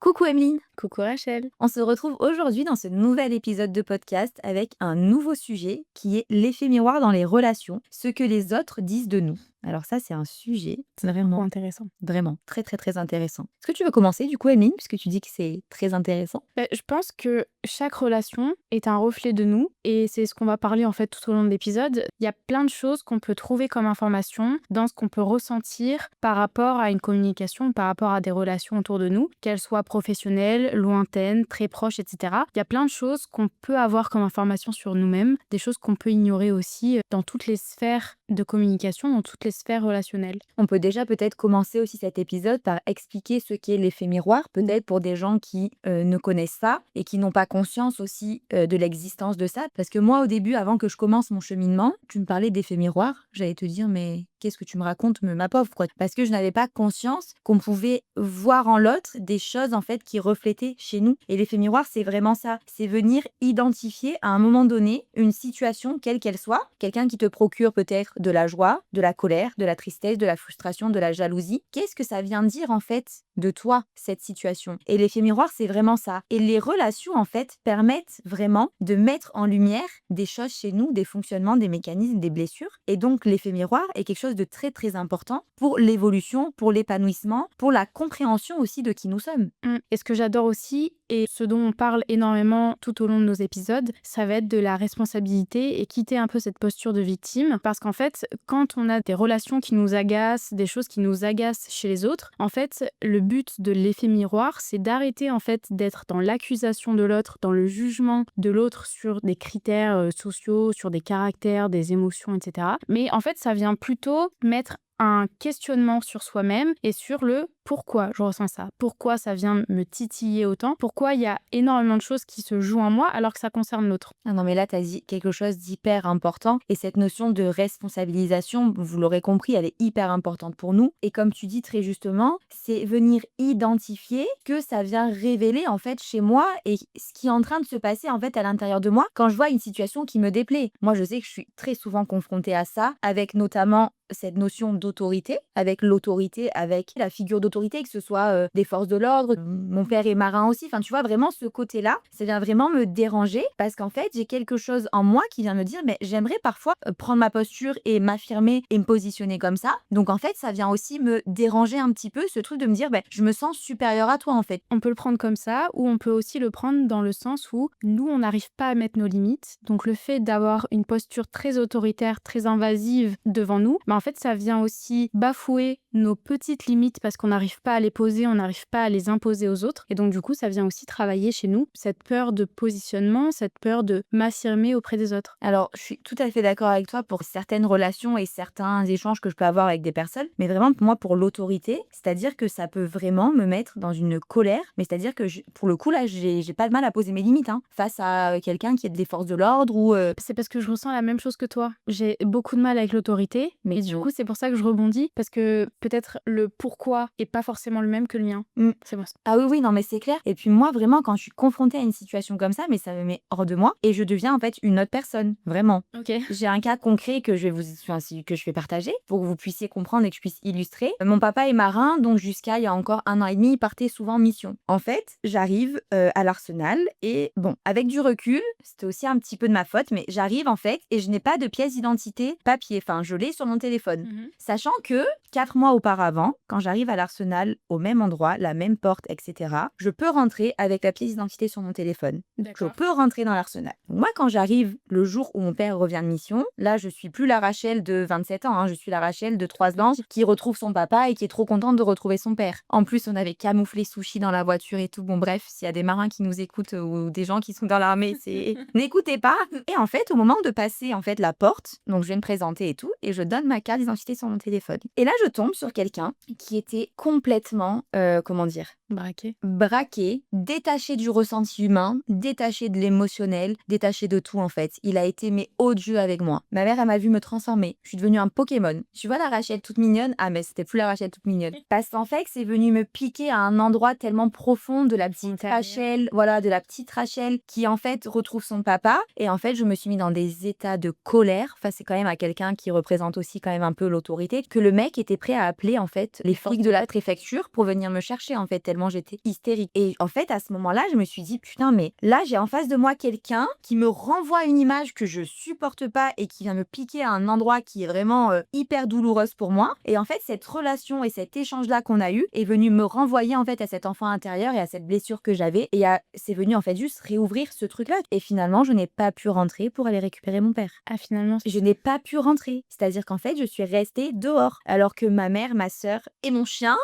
Coucou Emeline, Coucou Rachel. on se retrouve aujourd'hui dans ce nouvel épisode de podcast avec un nouveau sujet qui est l'effet miroir dans les relations, ce que les autres disent de nous. Alors ça, c'est un sujet Trop vraiment, intéressant. vraiment très très très intéressant. Est-ce que tu veux commencer du coup Emeline, puisque tu dis que c'est très intéressant? Je pense que chaque relation est un reflet de nous et c'est ce qu'on va parler en fait tout au long de l'épisode. Il y a plein de choses qu'on peut trouver comme information dans ce qu'on peut ressentir par rapport à une communication, par rapport à des relations autour de nous, qu'elles soient professionnelles, lointaines, très proches, etc. Il y a plein de choses qu'on peut avoir comme information sur nous-mêmes, des choses qu'on peut ignorer aussi dans toutes les sphères de communication, dans toutes les sphères relationnelles. On peut déjà peut-être commencer aussi cet épisode par expliquer ce qu'est l'effet miroir, peut-être pour des gens qui ne connaissent pas et qui n'ont pas conscience aussi de l'existence de ça. Parce que moi, au début, avant que je commence mon cheminement, tu me parlais d'effet miroir, j'allais te dire, mais qu'est-ce que tu me racontes, ma pauvre, quoi. Parce que je n'avais pas conscience qu'on pouvait voir en l'autre des choses, en fait, qui reflétaient chez nous. Et l'effet miroir, c'est vraiment ça. C'est venir identifier à un moment donné une situation, quelle qu'elle soit, quelqu'un qui te procure peut-être de la joie, de la colère, de la tristesse, de la frustration, de la jalousie. Qu'est-ce que ça vient dire, en fait, de toi, cette situation? Et l'effet miroir, c'est vraiment ça. Et les relations, en fait, permettent vraiment de mettre en lumière des choses chez nous, des fonctionnements, des mécanismes, des blessures. Et donc, l'effet miroir est quelque chose de très, très important pour l'évolution, pour l'épanouissement, pour la compréhension aussi de qui nous sommes. Et ce que j'adore aussi, et ce dont on parle énormément tout au long de nos épisodes, ça va être de la responsabilité et quitter un peu cette posture de victime. Parce qu'en fait, quand on a des relations qui nous agacent, des choses qui nous agacent chez les autres, en fait, le but de l'effet miroir, c'est d'arrêter en fait d'être dans l'accusation de l'autre, dans le jugement de l'autre sur des critères sociaux, sur des caractères, des émotions, etc. Mais en fait, ça vient plutôt mettre un questionnement sur soi-même et sur le pourquoi je ressens ça, pourquoi ça vient me titiller autant, pourquoi il y a énormément de choses qui se jouent en moi alors que ça concerne l'autre. Ah non, mais là, tu as dit quelque chose d'hyper important. Et cette notion de responsabilisation, vous l'aurez compris, elle est hyper importante pour nous. Et comme tu dis très justement, c'est venir identifier que ça vient révéler en fait chez moi et ce qui est en train de se passer en fait à l'intérieur de moi quand je vois une situation qui me déplaît. Moi, je sais que je suis très souvent confrontée à ça, avec notamment cette notion d'autorité, avec l'autorité, avec la figure d'autorité, que ce soit des forces de l'ordre. Mon père est marin aussi. Enfin, tu vois, vraiment ce côté-là, ça vient vraiment me déranger parce qu'en fait, j'ai quelque chose en moi qui vient me dire, mais j'aimerais parfois prendre ma posture et m'affirmer et me positionner comme ça. Donc, en fait, ça vient aussi me déranger un petit peu, ce truc de me dire, ben, je me sens supérieure à toi, en fait. On peut le prendre comme ça ou on peut aussi le prendre dans le sens où nous, on n'arrive pas à mettre nos limites. Donc le fait d'avoir une posture très autoritaire, très invasive devant nous, en fait, ça vient aussi bafouer nos petites limites parce qu'on n'arrive pas à les poser, on n'arrive pas à les imposer aux autres. Et donc du coup, ça vient aussi travailler chez nous cette peur de positionnement, cette peur de m'affirmer auprès des autres. Alors, je suis tout à fait d'accord avec toi pour certaines relations et certains échanges que je peux avoir avec des personnes, mais vraiment, moi, pour l'autorité, c'est-à-dire que ça peut vraiment me mettre dans une colère, mais c'est-à-dire que, pour le coup, là, j'ai pas de mal à poser mes limites face à quelqu'un qui est des forces de l'ordre ou... C'est parce que je ressens la même chose que toi. J'ai beaucoup de mal avec l'autorité, Mais et du coup, c'est pour ça que je rebondis, parce que peut-être le pourquoi est pas forcément le même que le mien. Mm. C'est pour ça. Ah oui, oui, non, mais c'est clair. Et puis moi, vraiment, quand je suis confrontée à une situation comme ça, mais ça me met hors de moi et je deviens en fait une autre personne, vraiment. Ok. J'ai un cas concret que je vais que je vais partager pour que vous puissiez comprendre et que je puisse illustrer. Mon papa est marin, donc jusqu'à il y a encore 1 an et demi, il partait souvent en mission. En fait, j'arrive à l'Arsenal et bon, avec du recul, c'était aussi un petit peu de ma faute, mais j'arrive en fait et je n'ai pas de pièce d'identité papier. Enfin, je l'ai sur mon téléphone. Sachant que 4 mois auparavant, quand j'arrive à l'Arsenal, au même endroit, la même porte, etc., je peux rentrer avec la pièce d'identité sur mon téléphone. Je D'accord. peux rentrer dans l'Arsenal. Moi, quand j'arrive le jour où mon père revient de mission, là, je suis plus la Rachel de 27 ans, je suis la Rachel de 3 ans qui retrouve son papa et qui est trop contente de retrouver son père. En plus, on avait camouflé sushi dans la voiture et tout. Bon, bref, s'il y a des marins qui nous écoutent ou des gens qui sont dans l'armée, c'est n'écoutez pas. Et en fait, au moment de passer en fait la porte, donc je vais me présenter et tout, et je donne ma carte d'identité sur mon téléphone. Et là, je tombe sur quelqu'un qui était complètement, comment dire, Braqué. braqué, détaché du ressenti humain, détaché de l'émotionnel, détaché de tout en fait. Il a été mais odieux avec moi. Ma mère, elle m'a vu me transformer. Je suis devenue un Pokémon. Tu vois la Rachel toute mignonne? Ah mais c'était plus la Rachel toute mignonne. Parce qu'en fait, c'est venu me piquer à un endroit tellement profond de la petite Intérieur. Rachel, voilà, de la petite Rachel qui en fait retrouve son papa. Et en fait, je me suis mis dans des états de colère face quand même à quelqu'un qui représente aussi quand même un peu l'autorité, que le mec était prêt à appeler en fait les flics de la préfecture pour venir me chercher en fait, tellement tellement j'étais hystérique. Et en fait, à ce moment-là, je me suis dit: «Putain, mais là, j'ai en face de moi quelqu'un qui me renvoie une image que je supporte pas et qui vient me piquer à un endroit qui est vraiment, hyper douloureuse pour moi». Et en fait, cette relation et cet échange-là qu'on a eu est venu me renvoyer, en fait, à cet enfant intérieur et à cette blessure que j'avais c'est venu, en fait, juste réouvrir ce truc-là et finalement, je n'ai pas pu rentrer pour aller récupérer mon père. Ah finalement Je n'ai pas pu rentrer. C'est-à-dire qu'en fait, je suis restée dehors alors que ma mère, ma sœur et mon chien,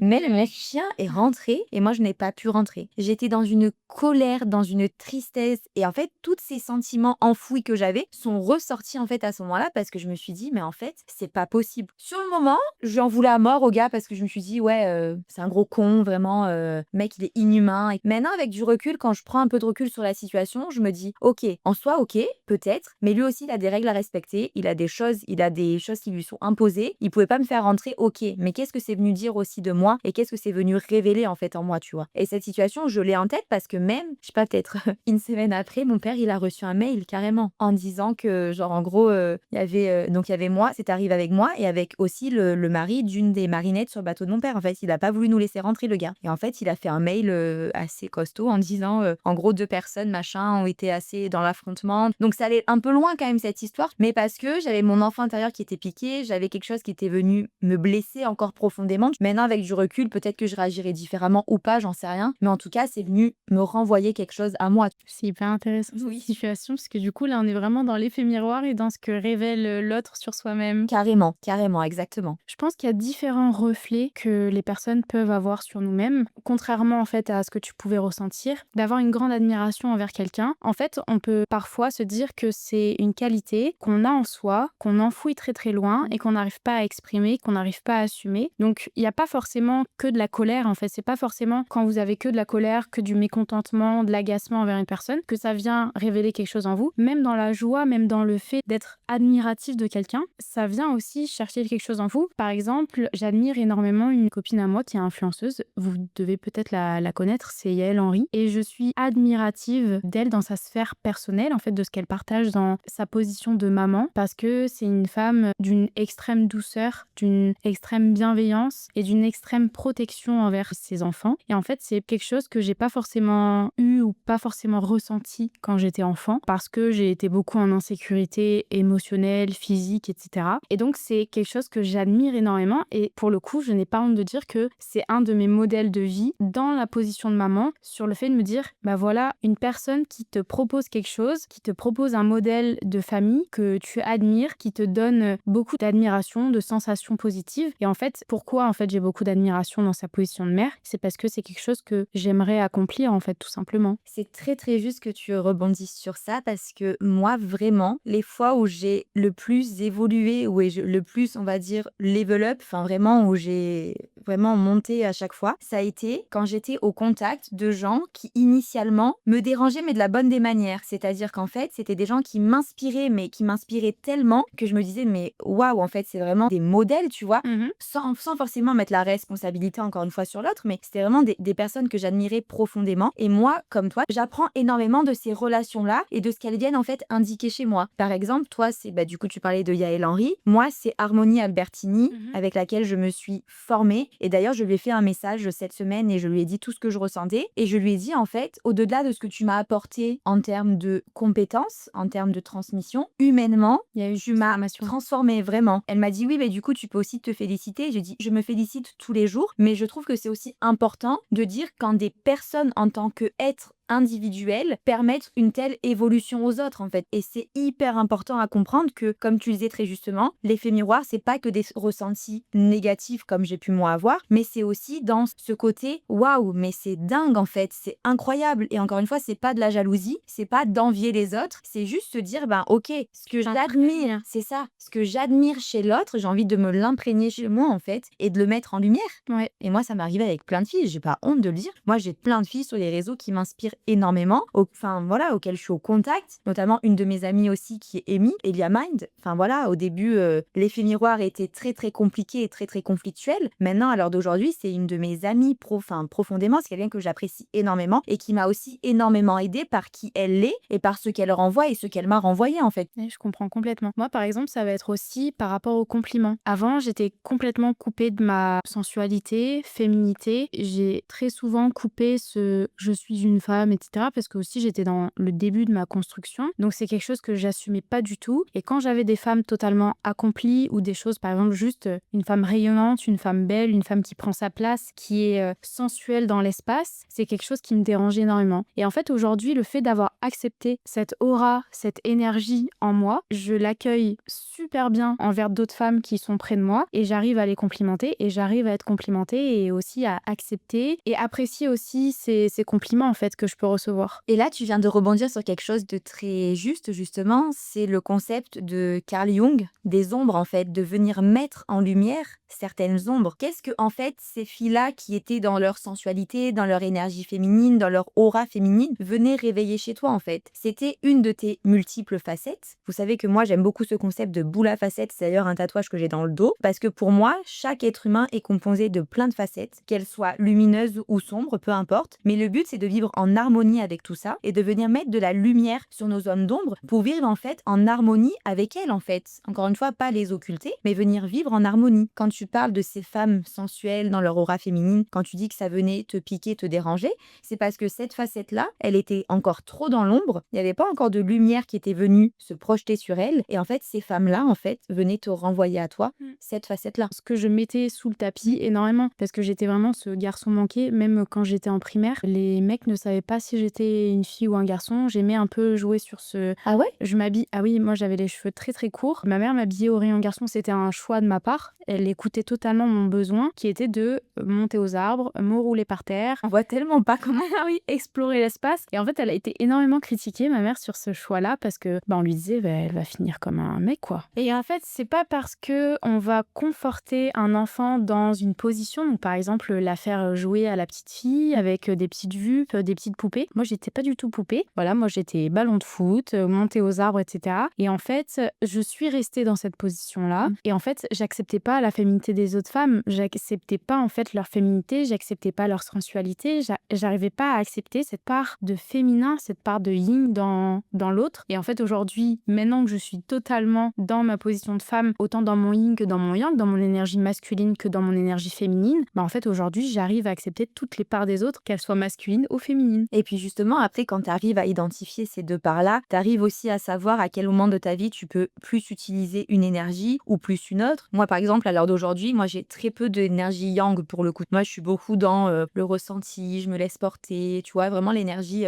mais le chien est rentré et moi, je n'ai pas pu rentrer. J'étais dans une colère, dans une tristesse et en fait, tous ces sentiments enfouis que j'avais sont ressortis, en fait, à ce moment-là parce que je me suis dit: «Mais en fait, c'est pas possible». Sur le moment, je lui en voulais à mort au gars parce que je me suis dit: «Ouais, c'est un gros con, vraiment, mec, il est inhumain». Et maintenant, avec du recul, quand je prends un peu de recul sur la situation, je me dis: «OK, en soi, OK, peut-être, mais lui aussi, il a des règles à respecter, il a des choses qui lui sont imposées. Il pouvait pas me faire rentrer, OK, mais qu'est-ce que c'est venu dire aussi de moi et qu'est-ce que c'est venu révéler, en fait, en moi», tu vois? Et cette situation, je l'ai en tête parce que même, je sais pas, peut-être une semaine après, mon père, il a reçu un mail carrément en disant que, genre, en gros, il y avait moi, c'est arrivé avec moi et avec aussi le mari d'une des marinettes sur le bateau de mon père. En fait, il a pas voulu nous laisser rentrer, le gars. Et en fait, il a fait un mail assez costaud en disant, en gros, 2 personnes, machin, ont été assez dans l'affrontement. Donc ça allait un peu loin quand même cette histoire, mais parce que j'avais mon enfant intérieur qui était piqué, j'avais quelque chose qui était venu me blesser encore profondément. Maintenant, avec du recul, peut-être que je réagirais différemment ou pas, j'en sais rien. Mais en tout cas, c'est venu me renvoyer quelque chose à moi. c'est hyper intéressant cette Oui. situation parce que du coup là on est vraiment dans l'effet miroir et dans ce que révèle l'autre sur soi-même. Carrément, carrément, exactement. Je pense qu'il y a différents reflets que les personnes peuvent avoir sur nous-mêmes, contrairement en fait à ce que tu pouvais ressentir, d'avoir une grande admiration envers quelqu'un. En fait, on peut parfois se dire que c'est une qualité qu'on a en soi, qu'on enfouit très très loin et qu'on n'arrive pas à exprimer, qu'on n'arrive pas à assumer. Donc, il n'y a pas forcément que de la colère. En fait, c'est pas forcément quand vous avez que de la colère, que du mécontentement, de l'agacement envers une personne, que ça vient révéler quelque chose en vous. Même dans la joie, même dans le fait d'être admiratif de quelqu'un, ça vient aussi chercher quelque chose en vous. Par exemple, j'admire énormément une copine à moi qui est influenceuse. Vous devez peut-être la connaître, c'est Yael Henry. Et je suis admirative d'elle dans sa sphère personnelle, en fait, de ce qu'elle partage dans sa position de maman, parce que c'est une femme d'une extrême douceur, d'une extrême bienveillance et d'une extrême protection envers ses enfants. Et en fait, c'est quelque chose que j'ai pas forcément eu ou pas forcément ressenti quand j'étais enfant, parce que j'ai été beaucoup en insécurité émotionnelle, physique, etc. Et donc, c'est quelque chose que j'admire énormément. Et pour le coup, je n'ai pas honte de dire que c'est un de mes modèles de vie dans la position de maman, sur le fait de me dire, bah voilà, une personne qui te propose quelque chose, qui te propose un modèle de famille que tu admires, qui te donne beaucoup d'admiration, de sensations positives. Et en fait, pourquoi en fait j'ai beaucoup d'admiration dans sa position de mère? C'est parce que c'est quelque chose que j'aimerais accomplir en fait, tout simplement. C'est très, très juste que tu rebondisses sur ça parce que moi, vraiment, les fois où j'ai le plus évolué, où le plus, on va dire, level up, enfin vraiment où j'ai vraiment monté à chaque fois, ça a été quand j'étais au contact de gens qui initialement me dérangeaient, mais de la bonne des manières. C'est-à-dire qu'en fait, c'était des gens qui m'inspiraient, mais qui m'inspiraient tellement que je me disais, mais waouh, en fait, c'est vraiment des modèles, tu vois, Mhm. sans forcément mettre la responsabilité encore une fois sur l'autre, mais c'était vraiment des personnes que j'admirais profondément. Et moi, comme toi, j'apprends énormément de ces relations-là et de ce qu'elles viennent en fait indiquer chez moi. Par exemple, toi, c'est du coup, tu parlais de Yael Henry. Moi, c'est Harmonie Albertini Mhm. avec laquelle je me suis formée. Et d'ailleurs, je lui ai fait un message cette semaine et je lui ai dit tout ce que je ressentais. Et je lui ai dit, en fait, au-delà de ce que tu m'as apporté en termes de compétences, en termes de transmission, humainement, Il y a eu tu une m'as transformation. transformée vraiment. Elle m'a dit oui, mais du coup, tu peux aussi te féliciter. J'ai dit, je me félicite tous les jours, mais je trouve que c'est aussi important de dire quand des personnes en tant qu'êtres individuels permettent une telle évolution aux autres en fait. Et c'est hyper important à comprendre que, comme tu le disais très justement, l'effet miroir, c'est pas que des ressentis négatifs comme j'ai pu moi avoir, mais c'est aussi dans ce côté waouh, mais c'est dingue en fait, c'est incroyable. Et encore une fois, c'est pas de la jalousie, c'est pas d'envier les autres, c'est juste se dire ok, ce que j'admire, c'est ça, ce que j'admire chez l'autre, j'ai envie de me l'imprégner chez moi en fait et de le mettre en lumière. Ouais. Et moi, ça m'arrive avec plein de filles, j'ai pas honte de le dire. Moi, j'ai plein de filles sur les réseaux qui m'inspirent énormément, enfin voilà, auxquelles je suis au contact, notamment une de mes amies aussi qui est Amy, Elia Mind. Enfin voilà, au début, l'effet miroir était très très compliqué et très très conflictuel. Maintenant, à l'heure d'aujourd'hui, c'est une de mes amies profondément, c'est quelqu'un que j'apprécie énormément et qui m'a aussi énormément aidée par qui elle est et par ce qu'elle renvoie et ce qu'elle m'a renvoyé en fait. Ouais, je comprends complètement. Moi, par exemple, ça va être aussi par rapport aux compliments. Avant, j'étais complètement coupée de ma sensualité, féminité. J'ai très souvent coupé ce je suis une femme, etc. Parce que aussi, j'étais dans le début de ma construction. Donc, c'est quelque chose que j'assumais pas du tout. Et quand j'avais des femmes totalement accomplies ou des choses, par exemple, juste une femme rayonnante, une femme belle, une femme qui prend sa place, qui est sensuelle dans l'espace, c'est quelque chose qui me dérangeait énormément. Et en fait, aujourd'hui, le fait d'avoir accepté cette aura, cette énergie en moi, je l'accueille super bien envers d'autres femmes qui sont près de moi et j'arrive à les complimenter et j'arrive à être complimentée et aussi à accepter et apprécier aussi ces compliments en fait que je peux recevoir. Et là, tu viens de rebondir sur quelque chose de très juste, justement, c'est le concept de Carl Jung, des ombres, en fait, de venir mettre en lumière certaines ombres. Qu'est-ce que, en fait, ces filles-là qui étaient dans leur sensualité, dans leur énergie féminine, dans leur aura féminine, venaient réveiller chez toi, en fait? C'était une de tes multiples facettes. Vous savez que moi, j'aime beaucoup ce concept de boule à facettes, c'est d'ailleurs un tatouage que j'ai dans le dos, parce que pour moi, chaque être humain est composé de plein de facettes, qu'elles soient lumineuses ou sombres, peu importe, mais le but, c'est de vivre en harmonie avec tout ça et de venir mettre de la lumière sur nos zones d'ombre pour vivre en fait en harmonie avec elles en fait. Encore une fois, pas les occulter, mais venir vivre en harmonie. Quand tu parles de ces femmes sensuelles dans leur aura féminine, quand tu dis que ça venait te piquer, te déranger, c'est parce que cette facette-là, elle était encore trop dans l'ombre, il n'y avait pas encore de lumière qui était venue se projeter sur elle, et en fait, ces femmes-là, en fait, venaient te renvoyer à toi cette facette-là. Ce que je mettais sous le tapis énormément parce que j'étais vraiment ce garçon manqué, même quand j'étais en primaire, les mecs ne savaient pas si j'étais une fille ou un garçon. J'aimais un peu jouer sur ce Ah ouais? je m'habille ah oui, moi j'avais les cheveux très très courts. Ma mère m'habillait au rayon garçon, c'était un choix de ma part. Elle écoutait totalement mon besoin qui était de monter aux arbres, me rouler par terre. On voit tellement pas comment. Ah oui, explorer l'espace. Et en fait, elle a été énormément critiquée, ma mère, sur ce choix-là, parce que on lui disait, bah, elle va finir comme un mec, quoi. Et en fait, c'est pas parce que on va conforter un enfant dans une position, donc par exemple, la faire jouer à la petite fille avec des petites jupes, des petites poupées. Moi, j'étais pas du tout poupée. Voilà, moi, j'étais ballon de foot, monter aux arbres, etc. Et en fait, je suis restée dans cette position-là. Et en fait, j'acceptais pas la féminité des autres femmes. J'acceptais pas, en fait, leur féminité. J'acceptais pas leur sensualité. J'arrivais pas à accepter cette part de féminin, cette part de yin dans l'autre. Et en fait, aujourd'hui, maintenant que je suis totalement dans ma position de femme, autant dans mon yin que dans mon yang, dans mon énergie masculine que dans mon énergie féminine, bah en fait, aujourd'hui, j'arrive à accepter toutes les parts des autres, qu'elles soient masculines ou féminines. Et puis justement, après, quand tu arrives à identifier ces deux parts-là, tu arrives aussi à savoir à quel moment de ta vie tu peux plus utiliser une énergie ou plus une autre. Moi, par exemple, à l'heure d'aujourd'hui, moi, j'ai très peu d'énergie yang pour le coup. Moi, je suis beaucoup dans le ressenti, je me laisse porter, tu vois, vraiment l'énergie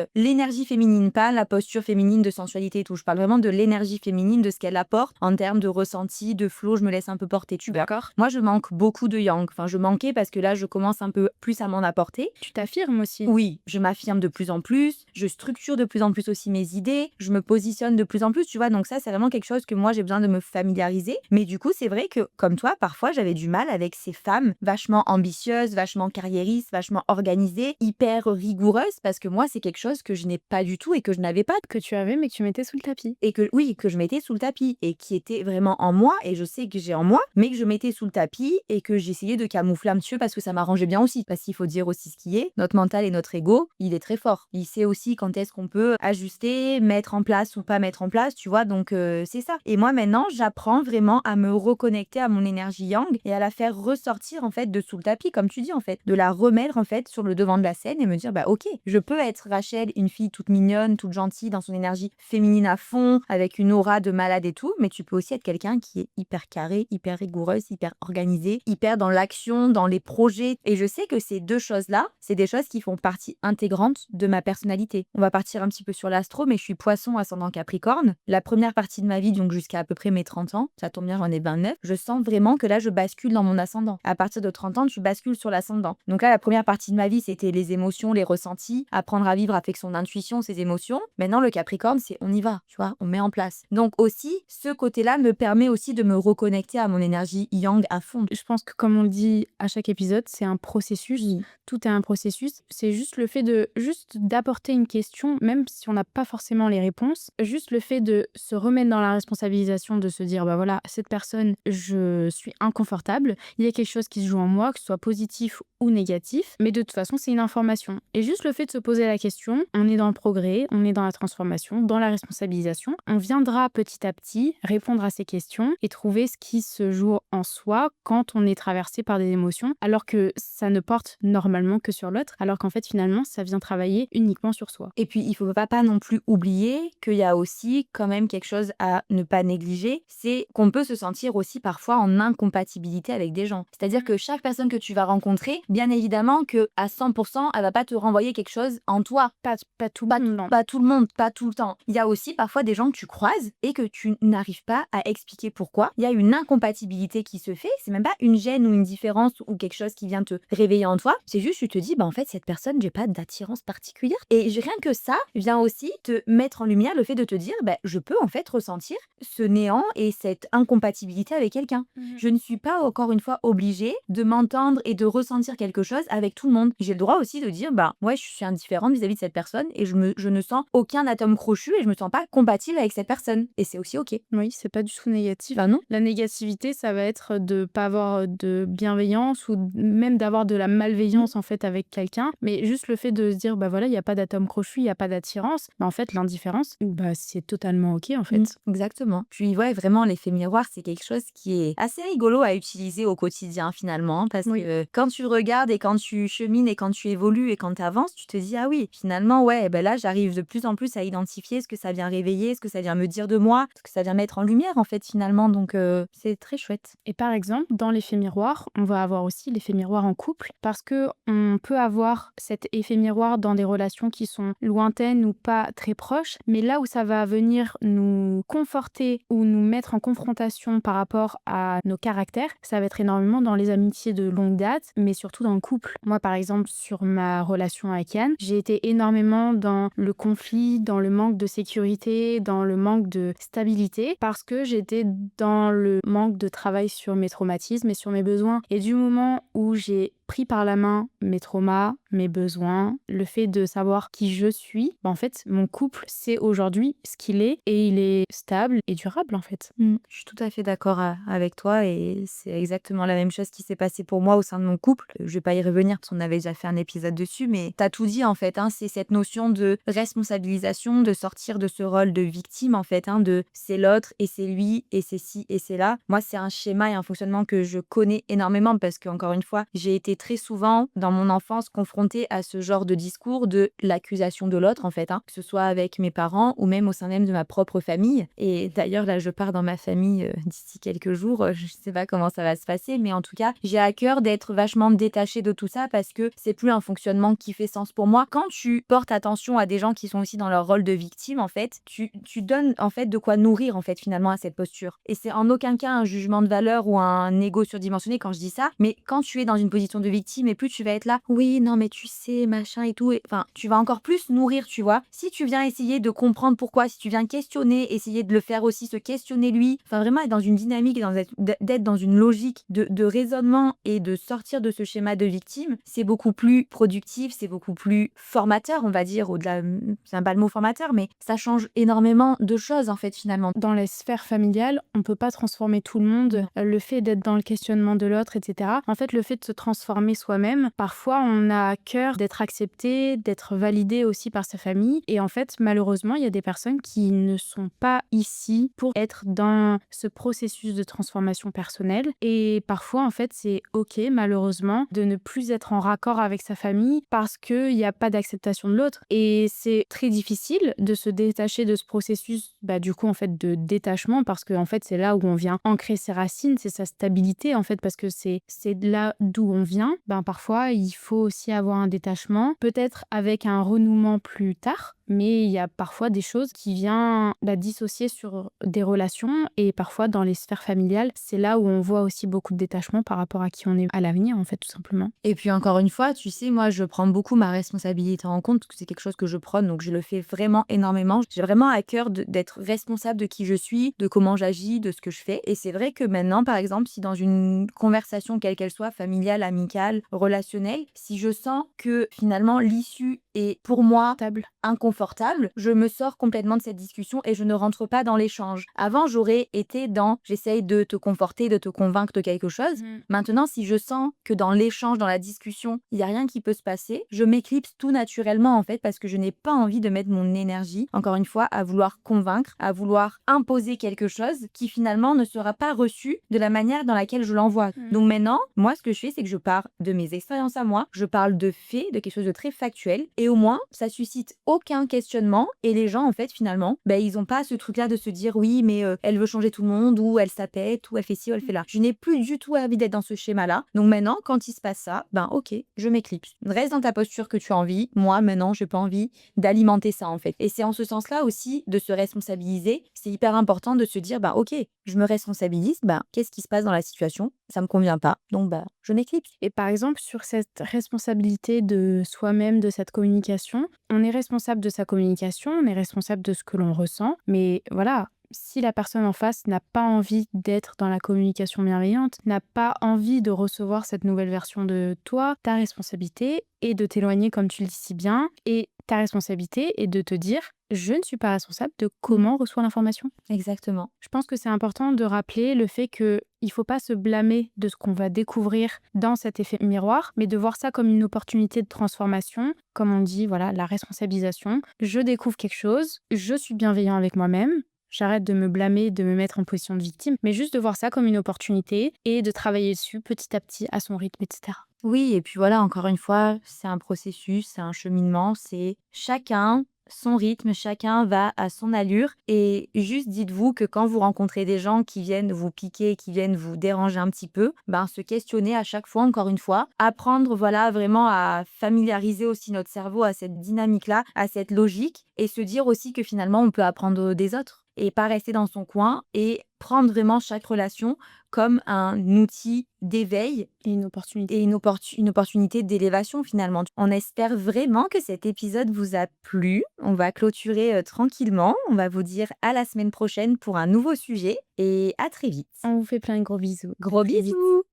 féminine, pas la posture féminine de sensualité et tout. Je parle vraiment de l'énergie féminine, de ce qu'elle apporte en termes de ressenti, de flow, je me laisse un peu porter, tu vois. D'accord. Moi, je manque beaucoup de yang. Enfin, je manquais parce que là, je commence un peu plus à m'en apporter. Tu t'affirmes aussi. Oui, je m'affirme de plus en plus, je structure de plus en plus aussi mes idées, je me positionne de plus en plus, tu vois. Donc ça, c'est vraiment quelque chose que moi, j'ai besoin de me familiariser. Mais du coup, c'est vrai que, comme toi, parfois, j'avais du mal avec ces femmes vachement ambitieuses, vachement carriéristes, vachement organisées, hyper rigoureuses, parce que moi, c'est quelque chose que je n'ai pas du tout et que je n'avais pas. Que tu avais, mais que tu mettais sous le tapis. Et que, oui, que je mettais sous le tapis et qui était vraiment en moi, et je sais que j'ai en moi, mais que je mettais sous le tapis et que j'essayais de camoufler un petit peu parce que ça m'arrangeait bien aussi. Parce qu'il faut dire aussi ce qui est, notre mental et notre ego, il est très fort. Il sait aussi quand est-ce qu'on peut ajuster, mettre en place ou pas mettre en place, tu vois, donc c'est ça. Et moi maintenant, j'apprends vraiment à me reconnecter à mon énergie yang et à la faire ressortir en fait de sous le tapis, comme tu dis en fait, de la remettre en fait sur le devant de la scène et me dire, bah ok, je peux être Rachel, une fille toute mignonne, toute gentille, dans son énergie féminine à fond, avec une aura de malade et tout, mais tu peux aussi être quelqu'un qui est hyper carré, hyper rigoureuse, hyper organisée, hyper dans l'action, dans les projets. Et je sais que ces deux choses-là, c'est des choses qui font partie intégrante de ma personnalité. On va partir un petit peu sur l'astro, mais je suis poisson ascendant Capricorne. La première partie de ma vie, donc jusqu'à à peu près mes 30 ans, ça tombe bien, j'en ai 29, je sens vraiment que là, je bascule dans mon ascendant. À partir de 30 ans, tu bascules sur l'ascendant. Donc là, la première partie de ma vie, c'était les émotions, les ressentis, apprendre à vivre avec son intuition, ses émotions. Maintenant, le Capricorne, c'est on y va, tu vois, on met en place. Donc aussi, ce côté-là me permet aussi de me reconnecter à mon énergie yang à fond. Je pense que comme on le dit à chaque épisode, c'est un processus. Tout est un processus. C'est juste le fait de juste d'apporter une question, même si on n'a pas forcément les réponses, juste le fait de se remettre dans la responsabilisation, de se dire, bah voilà, cette personne, je suis inconfortable, il y a quelque chose qui se joue en moi, que ce soit positif ou négatif, mais de toute façon, c'est une information. Et juste le fait de se poser la question, on est dans le progrès, on est dans la transformation, dans la responsabilisation, on viendra petit à petit répondre à ces questions et trouver ce qui se joue en soi quand on est traversé par des émotions, alors que ça ne porte normalement que sur l'autre, alors qu'en fait, finalement, ça vient travailler uniquement sur soi. Et puis, il faut pas non plus oublier qu'il y a aussi quand même quelque chose à ne pas négliger, c'est qu'on peut se sentir aussi parfois en incompatibilité avec des gens. C'est-à-dire que chaque personne que tu vas rencontrer, bien évidemment que à 100%, elle va pas te renvoyer quelque chose en toi. Pas tout Pas, le monde, non. pas tout le monde, pas tout le temps. Il y a aussi parfois des gens que tu croises et que tu n'arrives pas à expliquer pourquoi. Il y a une incompatibilité qui se fait. C'est même pas une gêne ou une différence ou quelque chose qui vient te réveiller en toi. C'est juste, tu te dis, bah en fait, cette personne, j'ai pas d'attirance particulière. Et rien que ça vient aussi te mettre en lumière le fait de te dire, bah, je peux en fait ressentir ce néant et cette incompatibilité avec quelqu'un. Je ne suis pas encore une fois obligée de m'entendre et de ressentir quelque chose avec tout le monde. J'ai le droit aussi de dire, bah ouais, je suis indifférente vis-à-vis de cette personne et je ne sens aucun atome crochu et je me sens pas compatible avec cette personne. Et c'est aussi ok. Oui, c'est pas du tout négatif. Bah non. La négativité, ça va être de pas avoir de bienveillance ou même d'avoir de la malveillance en fait avec quelqu'un. Mais juste le fait de se dire, bah voilà, il n'y a pas d'atome crochu, il n'y a pas d'attirance. Bah en fait, l'indifférence, bah c'est totalement ok en fait. Exactement. Puis ouais, vraiment, l'effet miroir, c'est quelque chose qui est assez rigolo à utiliser au quotidien finalement, parce Oui. que quand tu regardes et quand tu chemines et quand tu évolues et quand tu avances, tu te dis, ah oui, finalement, ouais, ben là, j'arrive de plus en plus à identifier ce que ça vient réveiller, ce que ça vient me dire de moi, ce que ça vient mettre en lumière en fait finalement. Donc c'est très chouette. Et par exemple, dans l'effet miroir, on va avoir aussi l'effet miroir en couple parce que on peut avoir cet effet miroir dans des relations qui sont lointaines ou pas très proches, mais là où ça va venir nous conforter ou nous mettre en confrontation par rapport à nos caractères, ça va être énormément dans les amitiés de longue date, mais surtout dans le couple. Moi, par exemple, sur ma relation avec Yann, j'ai été énormément dans le conflit, dans le manque de sécurité, dans le manque de stabilité, parce que j'étais dans le manque de travail sur mes traumatismes et sur mes besoins. Et du moment où j'ai pris par la main mes traumas, mes besoins, le fait de savoir qui je suis, en fait, mon couple, c'est aujourd'hui ce qu'il est et il est stable et durable en fait. Je suis tout à fait d'accord avec toi et c'est exactement la même chose qui s'est passé pour moi au sein de mon couple. Je vais pas y revenir parce qu'on avait déjà fait un épisode dessus, mais tu as tout dit en fait. C'est cette notion de responsabilisation, de sortir de ce rôle de victime en fait, de c'est l'autre et c'est lui et c'est ci et c'est là. Moi, c'est un schéma et un fonctionnement que je connais énormément parce qu'encore une fois, j'ai été très souvent dans mon enfance confrontée à ce genre de discours de l'accusation de l'autre en fait, que ce soit avec mes parents ou même au sein même de ma propre famille. Et d'ailleurs, là, je pars dans ma famille d'ici quelques jours. Je sais pas comment ça va se passer, mais en tout cas, j'ai à cœur d'être vachement détachée de tout ça parce que c'est plus un fonctionnement qui fait sens pour moi. Quand tu portes attention à des gens qui sont aussi dans leur rôle de victime, en fait, tu donnes en fait de quoi nourrir en fait finalement à cette posture. Et c'est en aucun cas un jugement de valeur ou un ego surdimensionné quand je dis ça, mais quand tu es dans une position de victime et plus tu vas être là, oui, non, mais tu sais, machin et tout, enfin, tu vas encore plus nourrir, tu vois. Si tu viens essayer de comprendre pourquoi, si tu viens questionner, essayer de le faire aussi, se questionner lui, enfin vraiment être dans une dynamique, d'être dans une logique de raisonnement et de sortir de ce schéma de victime, c'est beaucoup plus productif, c'est beaucoup plus formateur, on va dire, au-delà, c'est pas le mot formateur, mais ça change énormément de choses en fait finalement. Dans les sphères familiales, on peut pas transformer tout le monde. Le fait d'être dans le questionnement de l'autre, etc. En fait, le fait de se transformer soi-même, parfois on a à cœur d'être accepté, d'être validé aussi par sa famille. Et en fait, malheureusement, il y a des personnes qui ne sont pas ici pour être dans ce processus de transformation personnelle. Et parfois, en fait, c'est ok, malheureusement, de ne plus être en raccord avec sa famille parce qu'il n'y a pas d'acceptation de l'autre. Et c'est très difficile de se détacher de ce processus, du coup, en fait, de détachement, parce que en fait, c'est là où on vient ancrer ses racines, c'est sa stabilité, en fait, parce que c'est là d'où on vient. Parfois, il faut aussi avoir un détachement, peut-être avec un renouement plus tard, mais il y a parfois des choses qui viennent dissocier sur des relations, et parfois dans les sphères familiales, c'est là où on voit aussi beaucoup de détachement par rapport à qui on est à l'avenir, en fait, tout simplement. Et puis encore une fois, tu sais, moi, je prends beaucoup ma responsabilité en compte, parce que c'est quelque chose que je prône, donc je le fais vraiment énormément. J'ai vraiment à cœur d'être responsable de qui je suis, de comment j'agis, de ce que je fais. Et c'est vrai que maintenant, par exemple, si dans une conversation, quelle qu'elle soit, familiale, amicale, relationnelle, si je sens que finalement l'issue l'issue est pour moi Table. inconfortable, je me sors complètement de cette discussion et je ne rentre pas dans l'échange. Avant, j'aurais été dans j'essaye de te conforter, de te convaincre de quelque chose. Maintenant, si je sens que dans l'échange, dans la discussion, il y a rien qui peut se passer, je m'éclipse tout naturellement en fait parce que je n'ai pas envie de mettre mon énergie, encore une fois, à vouloir convaincre, à vouloir imposer quelque chose qui finalement ne sera pas reçu de la manière dans laquelle je l'envoie. Donc maintenant, moi, ce que je fais, c'est que je pars de mes expériences à moi, je parle de faits, de quelque chose de très factuel et au moins, ça suscite aucun questionnement et les gens, en fait, finalement, ils n'ont pas ce truc-là de se dire oui, mais elle veut changer tout le monde ou elle s'appête ou elle fait ci ou elle fait là. Je n'ai plus du tout envie d'être dans ce schéma-là. Donc maintenant, quand il se passe ça, ok, je m'éclipse. Reste dans ta posture que tu as envie. Moi, maintenant, j'ai pas envie d'alimenter ça, en fait. Et c'est en ce sens-là aussi de se responsabiliser. C'est hyper important de se dire, ok, je me responsabilise. Qu'est-ce qui se passe dans la situation? Ça me convient pas. Donc, je m'éclipse. Et par exemple, sur cette responsabilité de soi-même, de cette communication, on est responsable de sa communication, on est responsable de ce que l'on ressent. Mais voilà, si la personne en face n'a pas envie d'être dans la communication bienveillante, n'a pas envie de recevoir cette nouvelle version de toi, ta responsabilité est de t'éloigner comme tu le dis si bien. Et ta responsabilité est de te dire, je ne suis pas responsable de comment on reçoit l'information. Exactement. Je pense que c'est important de rappeler le fait qu'il ne faut pas se blâmer de ce qu'on va découvrir dans cet effet miroir, mais de voir ça comme une opportunité de transformation. Comme on dit, voilà, la responsabilisation. Je découvre quelque chose, je suis bienveillant avec moi-même, j'arrête de me blâmer, de me mettre en position de victime, mais juste de voir ça comme une opportunité et de travailler dessus petit à petit à son rythme, etc. Oui, et puis voilà, encore une fois, c'est un processus, c'est un cheminement, c'est chacun son rythme, chacun va à son allure. Et juste dites-vous que quand vous rencontrez des gens qui viennent vous piquer, qui viennent vous déranger un petit peu, se questionner à chaque fois, encore une fois, apprendre voilà vraiment à familiariser aussi notre cerveau à cette dynamique-là, à cette logique, et se dire aussi que finalement on peut apprendre des autres et pas rester dans son coin et prendre vraiment chaque relation comme un outil d'éveil Et une opportunité. et une opportunité d'élévation finalement. On espère vraiment que cet épisode vous a plu. On va clôturer tranquillement. On va vous dire à la semaine prochaine pour un nouveau sujet et à très vite. On vous fait plein de gros bisous. Gros À très vite. bisous!